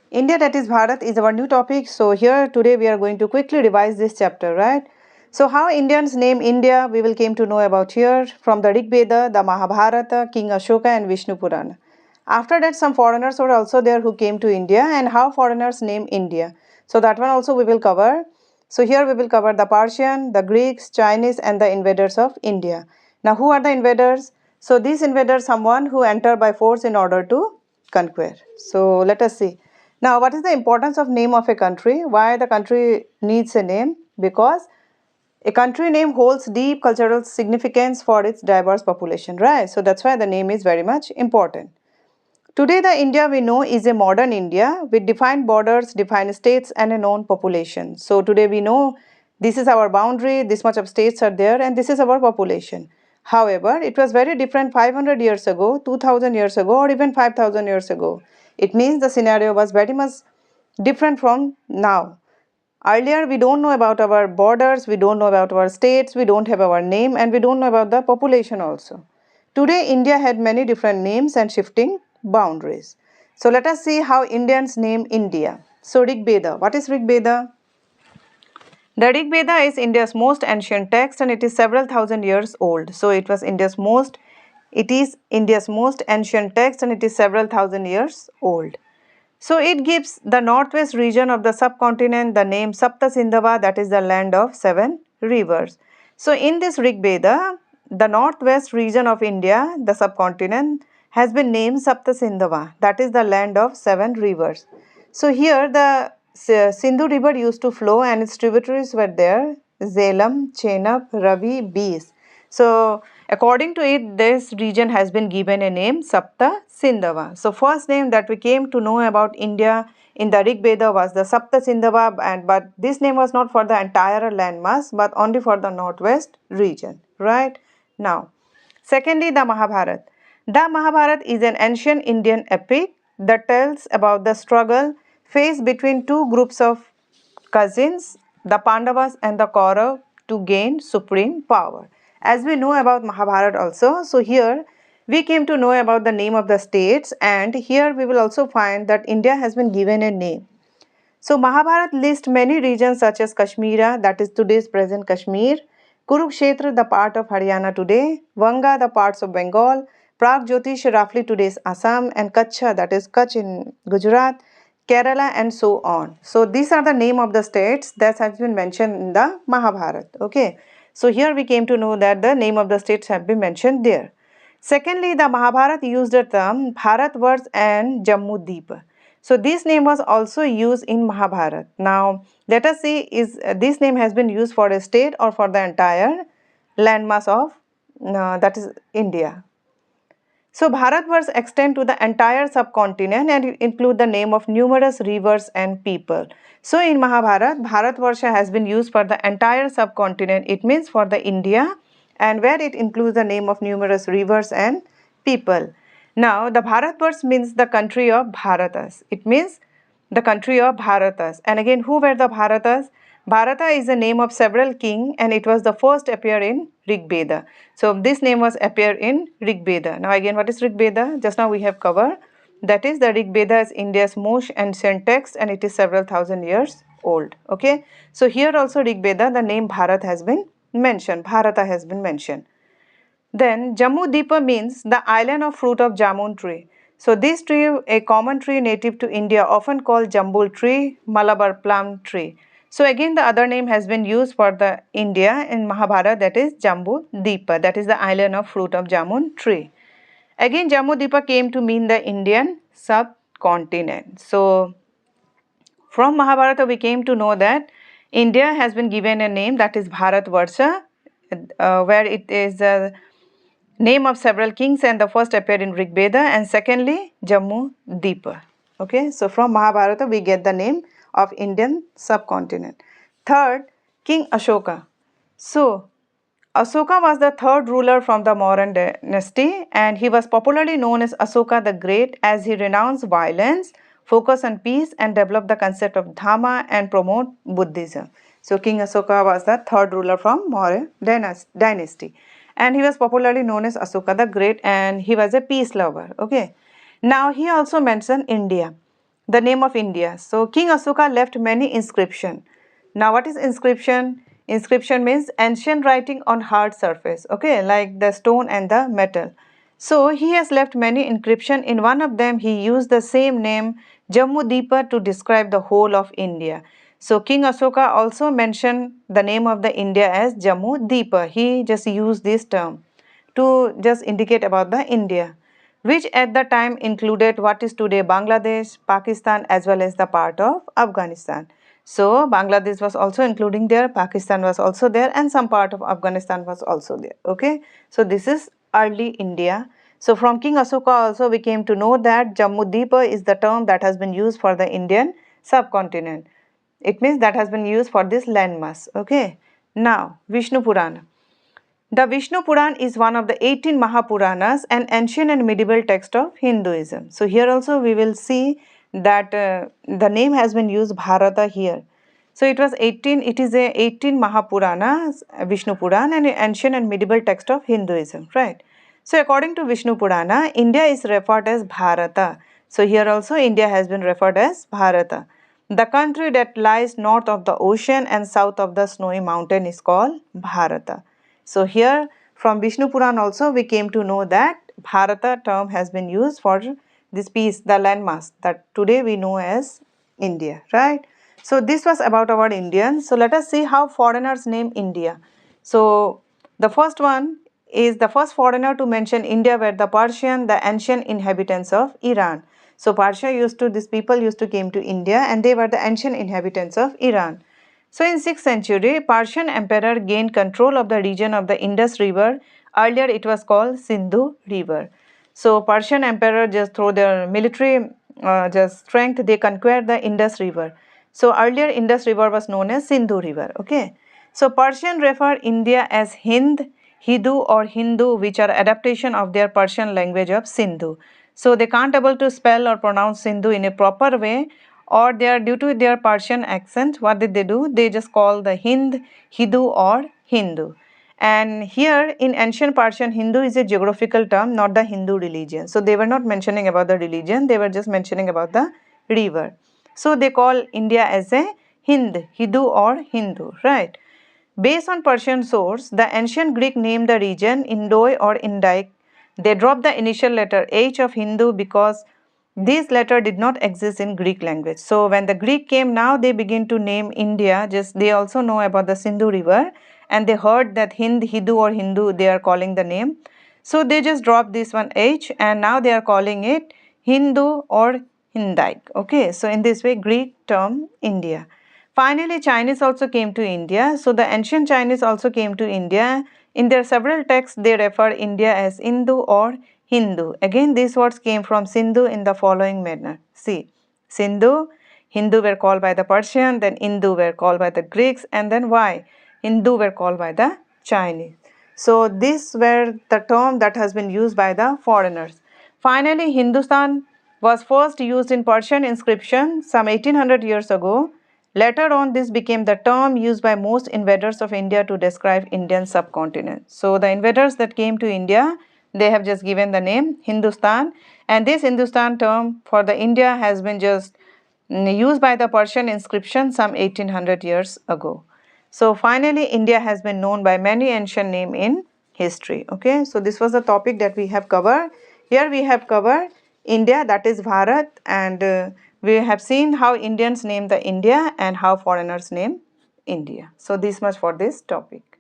India, that is Bharat, is our new topic. So here today we are going to quickly revise this chapter, right? So how Indians name India, we will came to know about here from the Rig Veda, the Mahabharata, King Ashoka and Vishnu Purana. After that, some foreigners were also there who came to India and how foreigners name India. So that one also we will cover. So here we will cover the Persian, the Greeks, Chinese and the invaders of India. Now who are the invaders? So these invaders someone who enter by force in order to conquer. So let us see. Now what is the importance of name of a country? Why the country needs a name? Because a country name holds deep cultural significance for its diverse population, right? So that's why the name is very much important. Today, the India we know is a modern India with defined borders, defined states, and a known population. So, today we know this is our boundary, this much of states are there, and this is our population. However, it was very different 500 years ago, 2000 years ago, or even 5000 years ago. It means the scenario was very much different from now. Earlier, we don't know about our borders, we don't know about our states, we don't have our name, and we don't know about the population also. Today, India had many different names and shifting boundaries. So, let us see how Indians name India. So, Rig Veda. What is Rig Veda? The Rig Veda is India's most ancient text and it is several thousand years old. So, it is India's most ancient text and it is several thousand years old. So it gives the northwest region of the subcontinent the name Sapta Sindhava, that is the land of seven rivers. So in this Rig Veda, the northwest region of India, the subcontinent, has been named Sapta Sindhava, that is the land of seven rivers. So here the Sindhu river used to flow and its tributaries were there, Zelam, Chenab, Ravi, Beas. So according to it, this region has been given a name Sapta Sindhava. So first name that we came to know about India in the Rig Veda was the Sapta Sindhava, but this name was not for the entire landmass but only for the northwest region, right? Now, secondly, the Mahabharata. The Mahabharata is an ancient Indian epic that tells about the struggle faced between two groups of cousins, the Pandavas and the Kauravas, to gain supreme power. As we know about Mahabharata also, so here we came to know about the name of the states and here we will also find that India has been given a name. So Mahabharata lists many regions such as Kashmira, that is today's present Kashmir, Kurukshetra, the part of Haryana today, Vanga, the parts of Bengal, Prag Jyotish, roughly today's Assam, and Kachcha, that is Kutch in Gujarat, Kerala, and so on. So these are the name of the states that has been mentioned in the Mahabharata. Okay. So here we came to know that the name of the states have been mentioned there. Secondly, the Mahabharata used the term Bharatvarsh and Jammu Deep. So this name was also used in Mahabharata. Now let us see is this name has been used for a state or for the entire landmass of that is India. So Bharatvarsh extend to the entire subcontinent and it include the name of numerous rivers and people. So in Mahabharata, Bharatvarsha has been used for the entire subcontinent. It means for the India and where it includes the name of numerous rivers and people. Now the Bharatvarsh means the country of Bharatas. It means the country of Bharatas. And again, who were the Bharatas? Bharata is the name of several king and it was the first appear in Rig Veda. So this name was appear in Rig Veda. Now again, what is Rig Veda? Just now we have covered. That is the Rig Veda is India's most ancient text and it is several thousand years old. Okay. So here also Rig Veda, the name Bharat has been mentioned. Bharata has been mentioned. Then Jammu Deepa means the island of fruit of jamun tree. So this tree, a common tree native to India, often called jambul tree, Malabar plum tree. So again the other name has been used for the India in Mahabharata, that is Jambu Deepa, that is the island of fruit of jamun tree. Again Jammu Deepa came to mean the Indian subcontinent. So from Mahabharata we came to know that India has been given a name that is Bharatvarsha, where it is name of several kings and the first appeared in Rig Veda and secondly Jammu Deepa. Okay, so from Mahabharata we get the name of Indian subcontinent. Third, King Ashoka. So Ashoka was the third ruler from the Mauryan dynasty and he was popularly known as Ashoka the Great as he renounced violence, focused on peace and developed the concept of Dhamma and promote Buddhism. So King Ashoka was the third ruler from Mauryan dynasty and he was popularly known as Ashoka the Great and he was a peace lover. Okay. Now he also mentioned India. the name of India. So King Ashoka left many inscription. Now what is inscription? Inscription means ancient writing on hard surface, okay, like the stone and the metal. So he has left many inscription. In one of them he used the same name Jammu to describe the whole of India. So King Ashoka also mentioned the name of the India as Jammu. He just used this term to just indicate about the India, which at the time included what is today Bangladesh, Pakistan as well as the part of Afghanistan. So Bangladesh was also including there, Pakistan was also there, and some part of Afghanistan was also there. Okay, so this is early India. So from King Ashoka also we came to know that Jammu is the term that has been used for the Indian subcontinent. It means that has been used for this landmass. Okay, now Vishnu Purana. The Vishnu Puran is one of the 18 Mahapuranas, an ancient and medieval text of Hinduism. So here also we will see that the name has been used Bharata here. So it was 18, it is a 18 Mahapuranas, Vishnu Puran, and an ancient and medieval text of Hinduism, right? So according to Vishnu Purana, India is referred as Bharata. So here also India has been referred as Bharata. The country that lies north of the ocean and south of the snowy mountain is called Bharata. So here from Vishnu Puran also we came to know that Bharata term has been used for this piece, the landmass that today we know as India, right? So this was about our Indians. So let us see how foreigners name India. So the first one is the first foreigner to mention India were the Persian, the ancient inhabitants of Iran. So Persia used to, these people used to came to India and they were the ancient inhabitants of Iran. So in 6th century, Persian emperor gained control of the region of the Indus River. Earlier it was called Sindhu River. So Persian emperor just through their military just strength, they conquered the Indus River. So earlier Indus River was known as Sindhu River. Okay. So Persian refer India as Hind, Hindu or Hindu, which are adaptation of their Persian language of Sindhu. So they can't able to spell or pronounce Sindhu in a proper way, or they are due to their Persian accent. What did they do? They just call the Hind, Hindu or Hindu. And here in ancient Persian, Hindu is a geographical term, not the Hindu religion. So they were not mentioning about the religion, they were just mentioning about the river. So they call India as a Hind, Hindu or Hindu, right? Based on Persian source, the ancient Greek named the region Indoi or Indic. They dropped the initial letter H of Hindu because this letter did not exist in Greek language. So when the Greek came, now they begin to name India. Just they also know about the Sindhu river and they heard that Hind, Hindu or Hindu they are calling the name. So they just dropped this one H and now they are calling it Hindu or Hindic. Okay, so in this way Greek term India. Finally, Chinese also came to India. So the ancient Chinese also came to India. In their several texts, they refer India as Hindu or Hindu. Again, these words came from Sindhu in the following manner. See, Sindhu, Hindu were called by the Persian, then Hindu were called by the Greeks, and then why? Hindu were called by the Chinese. So these were the term that has been used by the foreigners. Finally, Hindustan was first used in Persian inscription some 1800 years ago. Later on, this became the term used by most invaders of India to describe Indian subcontinent. So the invaders that came to India, they have just given the name Hindustan, and this Hindustan term for the India has been just used by the Persian inscription some 1800 years ago. So finally, India has been known by many ancient names in history. Okay, so this was the topic that we have covered. Here we have covered India, that is Bharat, and we have seen how Indians name the India and how foreigners name India. So this much for this topic.